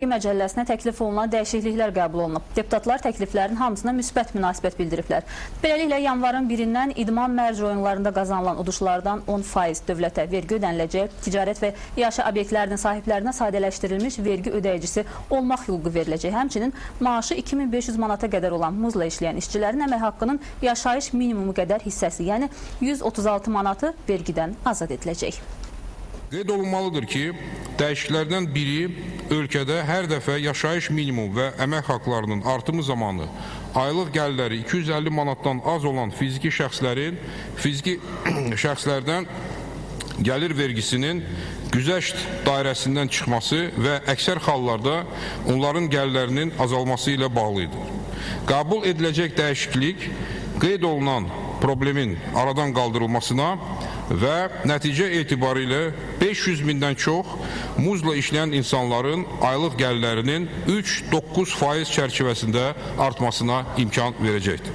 Məcəlləsinə təklif olunan dəyişikliklər qəbul olunub. Deputatlar təkliflərin hamısına müsbət münasibət bildiriblər. Beləliklə, yanvarın 1-dən idman mərc oyunlarında qazanılan uduşlardan 10% dövlətə vergi ödəniləcək, ticarət və yaşa obyektlərinin sahiblərinə sadələşdirilmiş vergi ödəyicisi olmaq hüququ veriləcək. Həmçinin maaşı 2500 manata qədər olan muzla işləyən işçilərin əmək haqqının yaşayış minimumu qədər hissəsi, yəni 136 manatı vergidən azad ediləcək. Qeyd olunmalıdır ki, dəyişikliklərdən biri ölkədə hər dəfə yaşayış minimum və əmək haqlarının artımı zamanı aylıq gəlirləri 250 manatdan az olan fiziki şəxslərdən gəlir vergisinin güzəşt dairəsindən çıxması və əksər hallarda onların gəlirlərinin azalması ilə bağlıdır. Qəbul ediləcək dəyişiklik qeyd olunan problemin aradan qaldırılmasına və nəticə etibarilə 500 mindən çox muzla işləyən insanların aylıq gəlirlərinin 3-9% çərçivəsində artmasına imkan verəcəkdir.